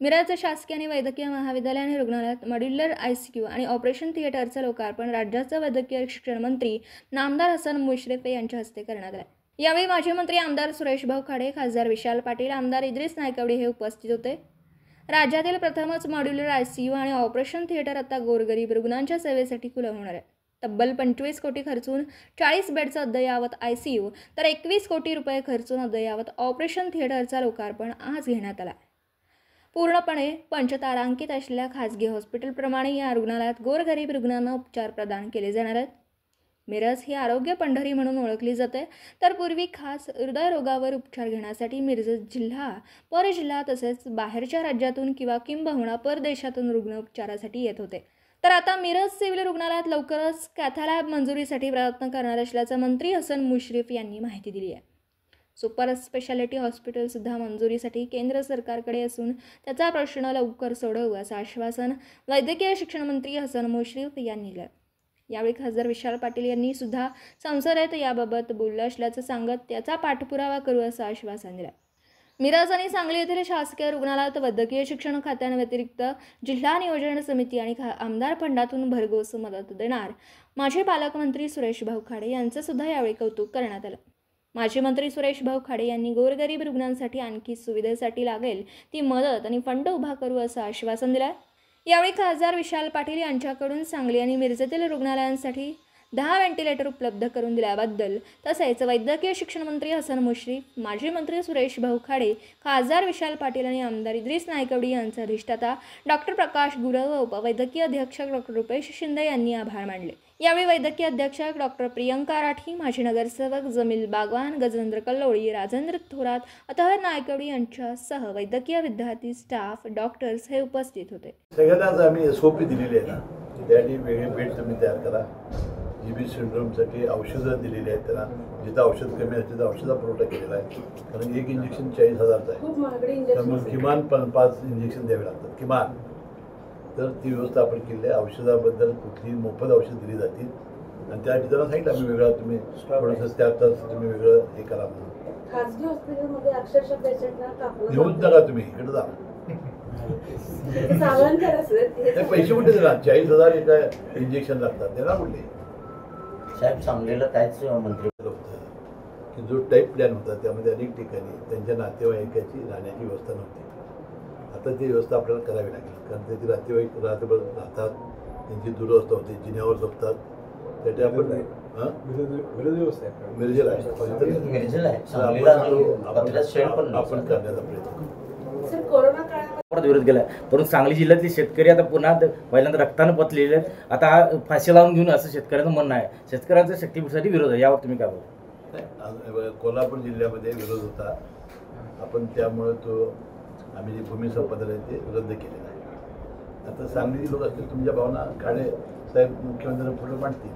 मिरज शासकीय आणि वैद्यकीय महाविद्यालय आणि रुग्णालयात मॉड्यूलर आयसीयू आणि ऑपरेशन थिएटरचं लोकार्पण राज्याचे वैद्यकीय शिक्षण मंत्री नामदार हसन मुश्रीफ यांच्या हस्ते करण्यात आले। यावेळी माजी मंत्री आमदार सुरेशभाऊ खाडे, खासदार विशाल पाटील, आमदार इद्रिस नायकवडी हे उपस्थित होते। राज्यातील प्रथमच मॉड्यूलर आयसीयू आणि ऑपरेशन थिएटर आता गोरगरीब रुग्णांच्या सेवेसाठी खुलं होणार आहे। तब्बल 25 कोटी खर्चून 40 बेडचं अद्ययावत आयसीयू तर 21 कोटी रुपये खर्चून अद्ययावत ऑपरेशन थिएटरचा लोकार्पण आज घेण्यात आला। पूर्णपणे पंचतारांकित असलेल्या खासगी हॉस्पिटलप्रमाणे या रुग्णालयात गोरगरीब रुग्णांना उपचार प्रदान केले जाणार आहेत। मिरज ही आरोग्य पंढरी म्हणून ओळखली जाते, तर पूर्वी खास हृदयरोगावर उपचार घेण्यासाठी मिरज जिल्हा, परजिल्हा तसेच बाहेरच्या राज्यातून किंवा किंबहुना परदेशातून रुग्ण उपचारासाठी येत होते। तर आता मिरज सिव्हिल रुग्णालयात लवकरच कॅथलॅब मंजुरीसाठी प्रयत्न करणार असल्याचं मंत्री हसन मुश्रीफ यांनी माहिती दिली आहे। सुपर स्पेशालिटी हॉस्पिटलसुद्धा मंजुरीसाठी केंद्र सरकारकडे असून त्याचा प्रश्न लवकर सोडवू असं आश्वासन वैद्यकीय शिक्षण मंत्री हसन मुश्रीफ यांनी दिलं। यावेळी खासदार विशाल पाटील यांनी सुद्धा संसदेत याबाबत बोललं असल्याचं सांगत त्याचा पाठपुरावा करू असं आश्वासन दिलं। मिरज आणि सांगली येथील शासकीय रुग्णालयात वैद्यकीय शिक्षण खात्याव्यतिरिक्त जिल्हा नियोजन समिती आणि आमदार फंडातून भरघोस मदत देणार माजी पालकमंत्री सुरेशभाऊ खाडे यांचं सुद्धा यावेळी कौतुक करण्यात आलं। माजी मंत्री सुरेशभाऊ खाडे यांनी गोरगरीब रुग्णांसाठी आणखी सुविधेसाठी लागेल ती मदत आणि फंड उभा करू असं आश्वासन दिलं। यावेळी खासदार विशाल पाटील यांच्याकडून सांगली आणि मिरजेतील रुग्णालयांसाठी 10 व्हेंटिलेटर उपलब्ध करून दिल्याबद्दल तसेच वैद्यकीय शिक्षण मंत्री हसन मुश्रीफ, माजी मंत्री सुरेशभाऊ खाडे, खासदार विशाल पाटील आणि आमदार इद्रिस नायकवडी यांचे अधिष्ठाता डॉक्टर प्रकाश गुरव व उपवैद्यकीय अधीक्षक डॉक्टर रुपेश शिंदे यांनी आभार मानले। यावेळी वैद्यकीय अधीक्षक डॉक्टर प्रियंका राठी, माजी नगरसेवक जमील बागवान, गजेंद्र कल्लोळी, राजेंद्र थोरात, अतहर नायकवडी यांच्यासह वैद्यकीय विद्यार्थी, स्टाफ, डॉक्टर्स हे उपस्थित होते। सगळ्यांनाच आम्ही एसओपी दिलेली आहे ना, त्यासाठी वेगळे बेड तुम्ही तयार करा। जीबी सिंड्रोमसाठी औषधं दिलेली आहेत, त्यांना जिथं औषध कमी आहे तिथं औषधा पुरवठा केलेला आहे, कारण एक इंजेक्शन 40,000चं आहे, त्यामुळे किमान 5 इंजेक्शन द्यावे लागतात किमान। तर ती व्यवस्था आपण केली आहे। औषधाबद्दल कुठली मोफत औषध दिली जातील आणि त्या ठिकाणी सांगितलं आम्ही वेगळा तुम्ही थोडंसं त्यातच तुम्ही वेगळं हे करा म्हणून। खासगी हॉस्पिटलमध्ये अक्षरशः पेशंटला कापलं येऊच नका तुम्ही, इकडे जा। पैसे कुठे देणार? 40,000 एका इंजेक्शन लागतात, देणार कुठले? साहेब सांगलेलं कायच मंत्री होतं की जो टाईप प्लॅन होता त्यामध्ये अनेक ठिकाणी त्यांच्या नातेवाईकाची राहण्याची व्यवस्था नव्हती। आता ती व्यवस्था आपल्याला करावी लागेल, कारण त्याची नातेवाईक रात्रभर राहतात, त्यांची दुरवस्था होते, जिन्यावर झोपतात, त्यासाठी आपण मिरजेला आपण करण्याचा प्रयत्न सर, कोरोना काळात विरोध केला, परंतु सांगली जिल्ह्यातले शेतकरी आता पुन्हा पहिल्यांदा रक्तानं पचलेले आहेत। आता फाशी लावून घेऊन असं शेतकऱ्यांचं म्हणणं आहे। शेतकऱ्यांचा शक्तीपीठासाठी विरोध आहे, यावर तुम्ही काय बोलता? कोल्हापूर जिल्ह्यामध्ये विरोध होता, आपण त्यामुळे तो आम्ही जे भूमी संपादन आहे ते रद्द केलेलं आहे। आता सांगली लोक असतील, तुमच्या भावना खाडे साहेब मुख्यमंत्र्यांना पुढे मांडतील,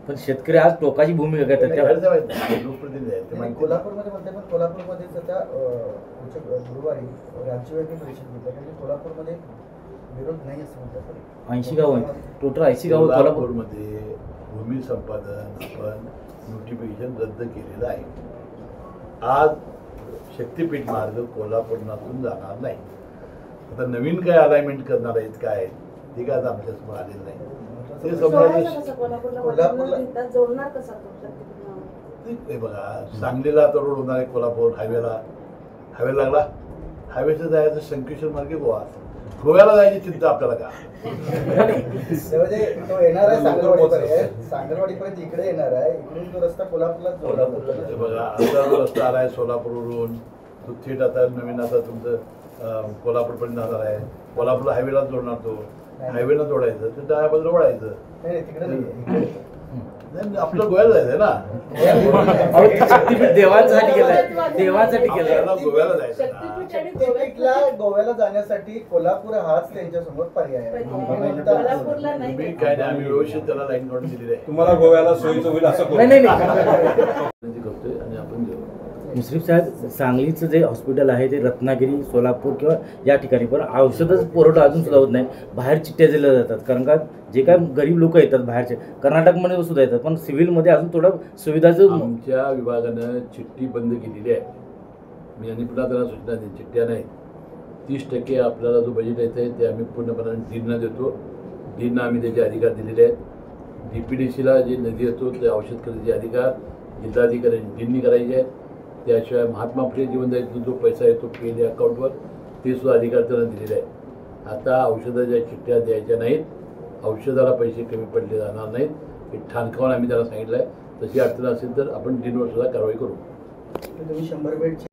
पण शेतकरी आज टोकाची भूमिका घेतात, लोकप्रतिनिधी आहेत। कोल्हापूरमध्ये म्हणते, पण कोल्हापूरमध्ये सध्या गुरुवारी राज्यव्यापी परिषद घेतली, म्हणजे कोल्हापूरमध्ये विरोध नाही असं म्हणतात। 80 गाव आहेत, टोटल 80 गाव कोल्हापूरमध्ये भूमी संपादन आपण नोटिफिकेशन रद्द केलेलं आहे। आज शक्तीपीठ मार्ग कोल्हापूरनातून जाणार नाही। आता नवीन काय अलाइनमेंट करणार आहेत काय ते काय आमच्यासमोर आलेलं नाही, ते हे बघा। सांगलीला आता रोड होणार आहे, कोल्हापूर हायवेला लागला, हायवेचं जायचं संकेश्वर मार्गे गोव्याला जायची चिंता आपल्याला का? तो येणार आहे सांगलवाडीपर्यंत, इकडे येणार आहे, इकडून तो रस्ता कोल्हापूरला बघा। आता जो रस्ता आला आहे सोलापूरवरून, तो थेट आता नवीन आता तुमचं कोल्हापूरपर्यंत जाणार आहे। कोल्हापूरला हायवेला जोडणार, तो हायवेला जोडायचं, तर त्या बाजूला वळायचं, आपलं गोव्याला जायचंय ना। देवांसाठी केलं, गोव्याला जायचं। गोव्याला जाण्यासाठी कोल्हापूर हाच त्यांच्यासमोर पर्याय आहे। तुम्ही काय नाही, आम्ही व्यवस्थित त्याला लाईन काढून दिलेली आहे, तुम्हाला गोव्याला सोयीचं होईल असं नाही करतोय आणि आपण देऊ। मुश्रीफ साहेब, सांगलीचं जे हॉस्पिटल आहे ते रत्नागिरी, सोलापूर किंवा या ठिकाणी, पण औषधच पुरवठा अजून सुद्धा होत नाही। बाहेर चिठ्ठ्या दिल्या जातात, कारण का जे काय गरीब लोक येतात बाहेरचे, कर्नाटकमध्ये सुद्धा येतात, पण सिव्हिलमध्ये अजून थोडं सुविधाचं आमच्या विभागानं चिठ्ठी बंद केलेली आहे। मी आणि पुन्हा त्याला सूचना दिली, चिठ्ठ्या नाही 30% आपल्याला जो बजेट येतं आहे ते आम्ही पूर्णपणे डीनना देतो. डीनना आम्ही त्याचे अधिकार दिलेले आहेत. DPDCला जे निधी येतो ते औषध खरेदीचे अधिकार जिल्हाधिकाऱ्यांनी डीननी करायचे आहेत. त्याशिवाय महात्मा फुले जीवनदायीचा जो पैसा येतो PLA अकाउंटवर ते सुद्धा अधिकार त्यांना दिलेले आहेत. आता औषधाच्या चिठ्ठ्या द्यायच्या नाहीत, औषधाला पैसे कमी पडले जाणार नाहीत हे ठाणकावून आम्ही त्यांना सांगितलं आहे. तशी अडचण असेल तर आपण डीनवर सुद्धा कारवाई करू. तुम्ही 100 बेडची